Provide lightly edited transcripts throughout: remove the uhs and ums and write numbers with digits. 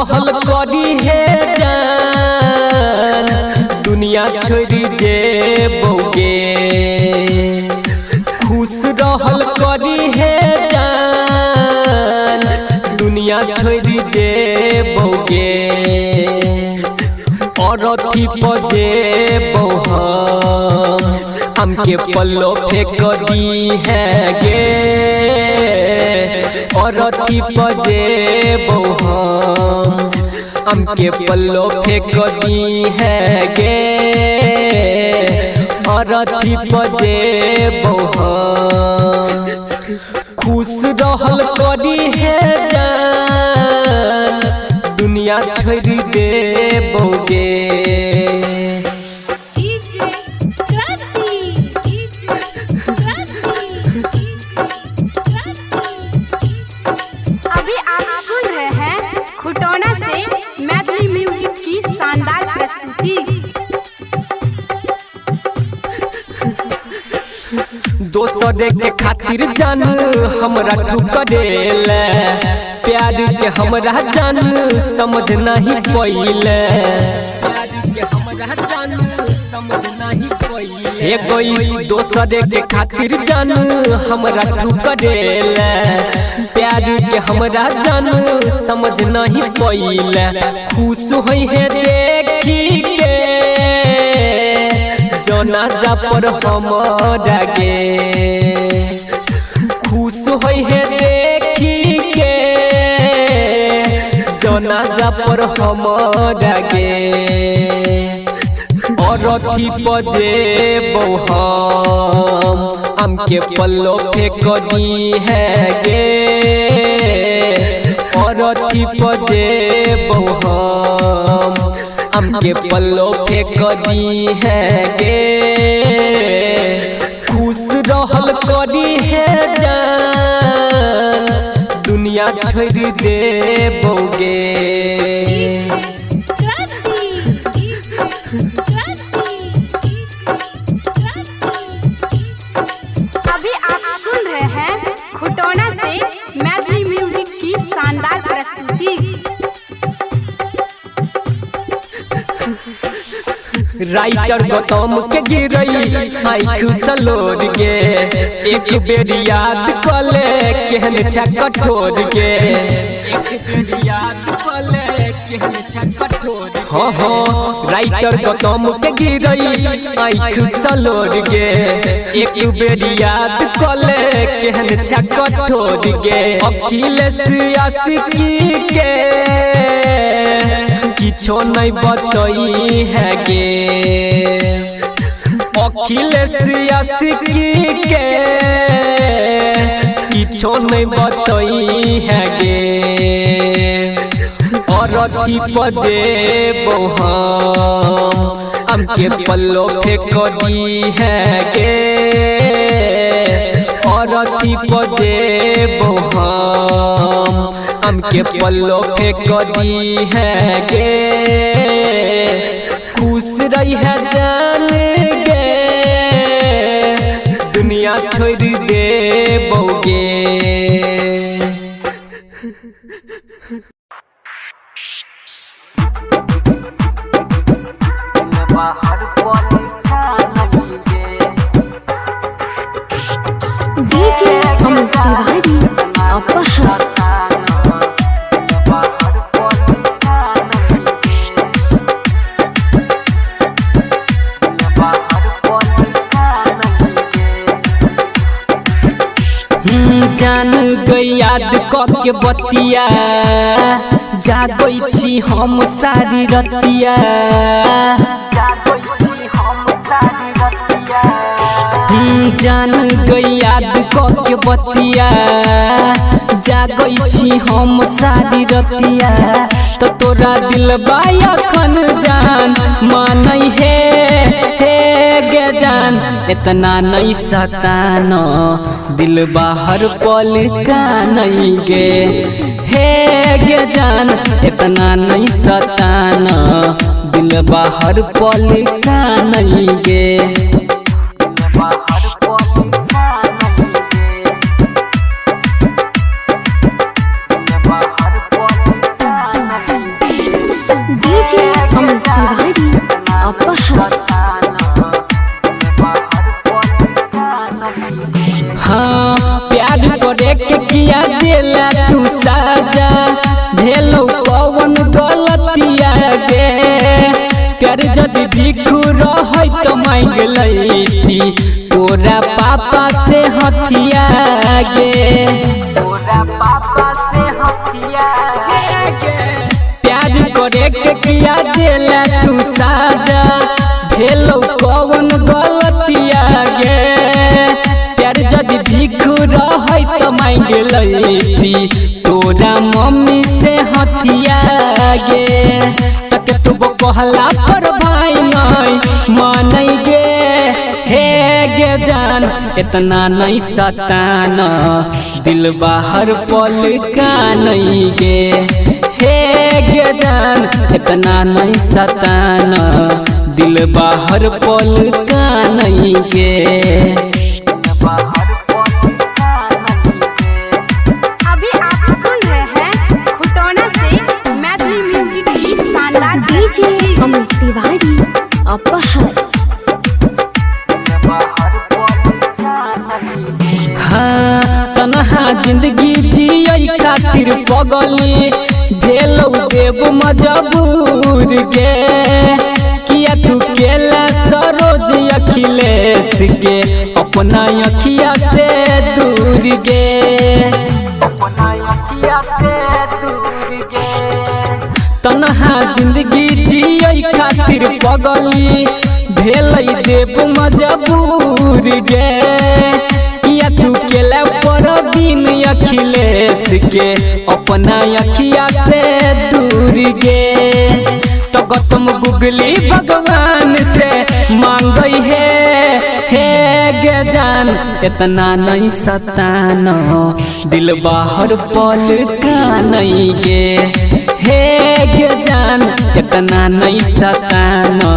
रहल करी है जान दुनिया छोड़ी जे बौगे खुश रहल करी है जान दुनिया छोड़ी जे बौगे और अथी पजे बहुम हमके पल्लो फेंक दी है गे और अथी पजे बहुम हमके पल्लो फेंक दी है गे और अथी पजे बहुम खुश रहल करी है जान दुनिया छोड़ दे बौगे अभी आप सुन रहे हैं खुटौना से मैथिली म्यूजिक की शानदार प्रस्तुति। दोसर के खातिर जान हमरा ठुकरेल प्यार के हमरा जान समझ नहीं पइले हे कोई दोसर के खातिर जान हमरा ठुकरेल प्यार के हमरा जान समझ नहीं पइले खुश होई है देखी के जनाजा पर हमरा गे खुश होई है देखी के जनाजा पर हमरा गे और अथी पजे बहुम हमके पल्लो फेंक दी है गे और अथी पजे बहुम हमके पल्लो फेंक दी है गे खुश रहल करी है जान दुनिया छोड़ दे बौगे अभी आप सुन रहे हैं खुटौना से मैथिली म्यूजिक की शानदार प्रस्तुति। राइटर गौतम के गिरई आँख सलोर गे एक बेर याद कले केहन छा कठोर गे हाँ हाँ राइटर गौतम के गिरई आँख सलोर गे एक बेर याद कले केहन छा कठोर गे अखिलेश आशिकी के किछो नहीं बतई है गे अखिलेश आशिकी के किछो नहीं बतई है गे और अथी पजे बहुम हमके पल्लो फेंक दी है गे और अथी पजे बहुम हमके पल्लो फेंक दी है गे खुश रही है जान गे दुनिया छोड़ दे बौगे डीजे अमित तिवारी अपहर जान गई याद के बतिया जागई छी हम सारी रतिया जान गई याद के बतिया जागई छी हम सारी रतिया तो तोरा दिल बायखन जान मानई है गे जान इतना नहीं सतानो दिल बाहर पल का नहीं गे हे गे जान इतना नहीं सतानो दिल बाहर पल का नहीं गे हाँ प्यार करे के किया दिला तू साजा भेलो कौन गलतिया गे प्यार जदि भिखु रहै त मांग लैती तोरा पापा से हथिया गे प्यार करे के किया दिला तू साजा भेलो कौन गलतिया गे प्यार जदि भिखु रहै त मांग लैती तोरा मम्मी से हथिया गे तक तू कहला पर भाई नहीं मानै गे हे गे जान इतना नहीं सताना दिल बाहर पल का नहीं गे हे गे जान इतना नहीं सताना दिल बाहर पल का नहीं गे अभी आप सुन रहे हैं खुटौना से मैथिली म्यूजिक की शानदार डीजे अमित तिवारी अपहर। हाँ तनहा जिंदगी जियै खातिर पगली भेलौ देव मजबूर गे किया तू केला सरोज अखिलेश के अपना अखिया से दूर गे तनहा जिंदगी जियै खातिर पगली भेलै देव मजबूर गे किया तू केला पर दिन अखिलेश के अपना अखिया से दूर गे तो गौतम गुगली भगवान से मांगई हे गे जान इतना नहीं सताना दिल बाहर पल का नहीं गे हे गे जान इतना नहीं सताना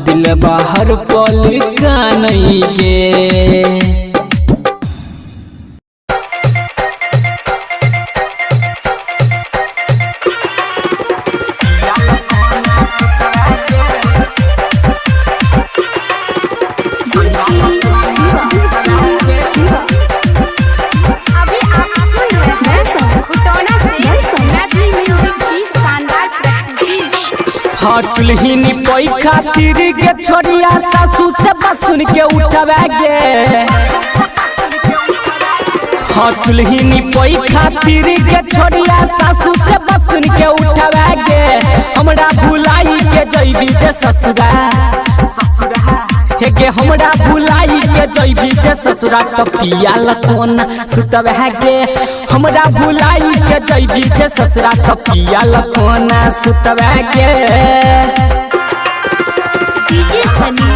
दिल बाहर पल का नहीं गे। अभी आप सुन रहे हैं खुटौना से मैथिली म्यूजिक की शानदार प्रस्तुति। हाँ चुल्हिनी पई खातिर के छोड़िया सासू से बसुन के उठवा गे हाँ चुल्हिनी पई खातिर के छोड़िया सासू से बसुन के उठवा गे हमरा भुलाई के जइबी जे ससुरा हे गे हमरा भुलाई के जइबी जे ससुरा तो पिया लकोन सुतब है गे हमरा भुलाई के जइबी जे ससुरा तो पिया लकोन सुतब है गे। डीजे सनी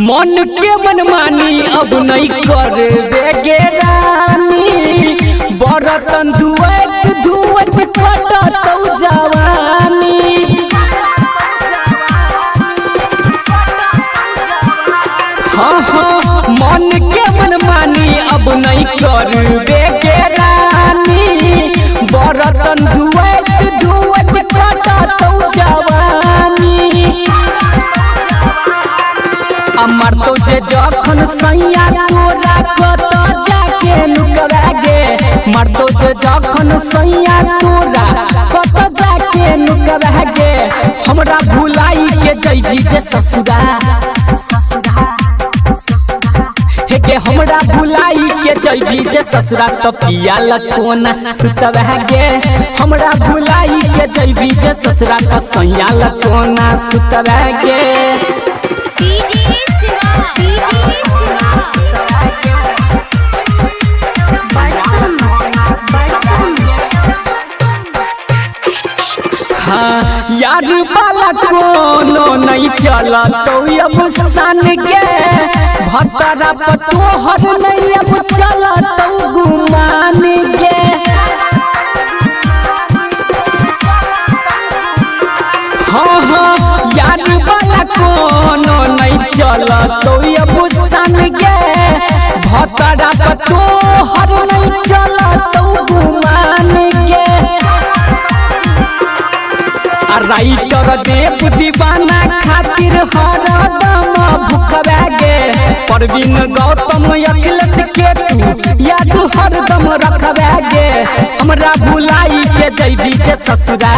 मन के मनमानी अब नहीं करबे गे रानी बरतन धुवत कटतौ जवानी हाँ हाँ मन के मनमानी अब नहीं करबे गे रानी बरतन धुवत कटतौ जवानी अमर तो जे जखन सैया तोरा कत जाके नुकरा गे मर तो जे जखन सैया तोरा कत जाके नुकरा गे हमरा भुलाई के जइबी जे ससुरा हे गे हमरा भुलाई के जइबी जे ससुरा तो पिया लकोना सुतब है गे हमरा भुलाई के जइबी जे ससुरा तो सैया लकोना सुतब है गे। हाँ यार बाला कोनो नहीं चला तो अब सन गे भतरा पतोहर नहीं अब चला तो गुमान गे हाँ हाँ यार बाला कोनो नहीं चला तो अब सन गे भतरा पतोहर तोहर नहीं चला तो गुमान के राइटर देव दीवाना खातिर हरदम भुखबे गे परवीन गौतम अखिलेश के तू याद हरदम रखबे गे हमरा भुलाई के जैबी जे ससुरा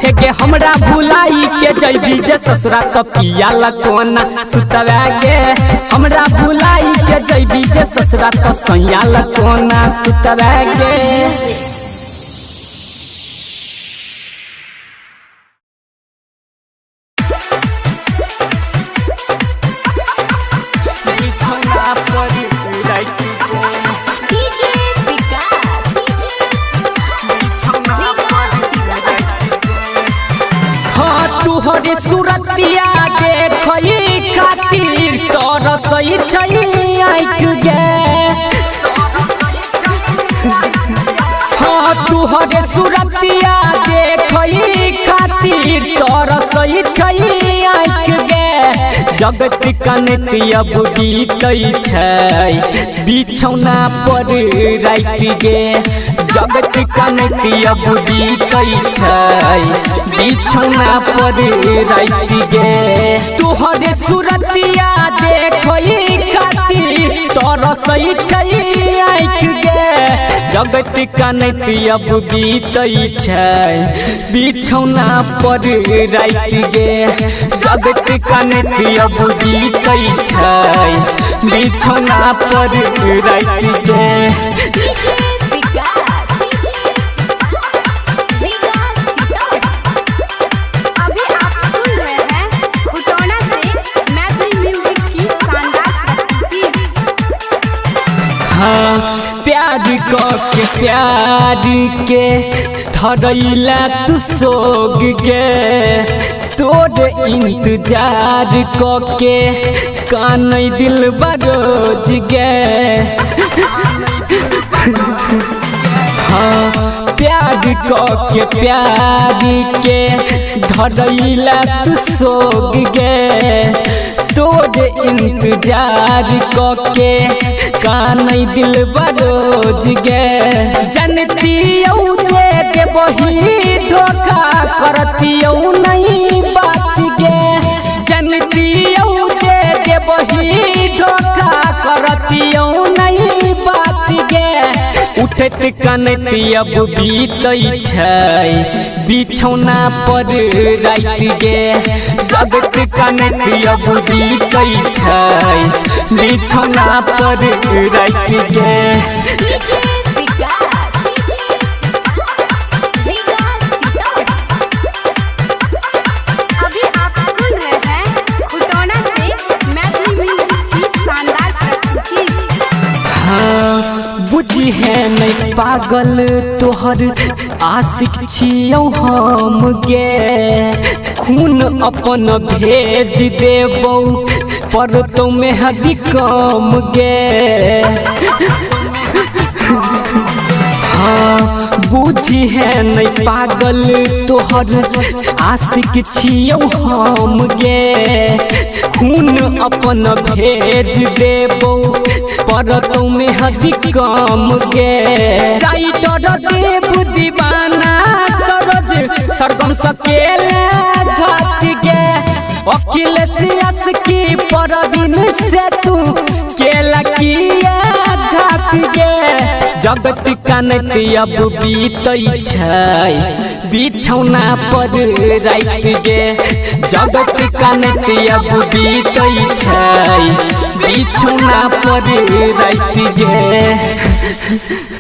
हे गे हमरा भुलाई के जैबी जे ससुरा तो पिया लकोना सुतबे गे हमरा भुलाई के जैबी जे ससुरा तो सैया लकोना सुतबे गे। तोहरे सूरतिया देखई खातिर तोर सही छई आइक गे हाँ तोहरे सूरतिया देखई खातिर तोर सही छई आइक गे जगत कनती अब बीतई छै बिछौना पर रात गे जगत कनती अब बीतई छै बिछौना पर रात गे तोहरे सूरतिया देखई खातिर तोर सही छई आइक गे जगत कनती अब बीतई छै बिछौना पर रात गे जगत कनती अब बीतई छै बिछौना पर रात गे। प्यार के धरैला तू सोग गे तोर इंतजार के कान दिल बरोज गे हाँ प्यार के धरैला तू सोग गे तोर इंतजार के कान दिल बरोज गे जनती जे के बही धोखा करती नहीं बात गे जनती जे के बही धोखा करती नहीं बात गे उठत कनती अब बीतई छै बिछौना पर रात गे जगत कनती अब बीतई छै बिछौना पर रात गे। अभी आप सुन रहे हैं खुटौना से मैथिली म्यूजिक की शानदार प्रस्तुति। हाँ बुझी है नहीं पागल तोहर आशिक छियौ हम गे खून अपन भेज देबौ पर तो में हदी कम गे हाँ बुझी है नहीं पागल तोहर आशिक छियौ हम गे खून अपन भेज देबौ पर तो में हदी कम गे राइटर देव दीवाना सरोज सरगम सकेले घाट गे अखिलेश की परवीन से तू केला किया घाट गे जगत कनती अब बीतई छै बिछौना पर रात गे जगत कनती अब बीतई छै बिछौना पर रात गे।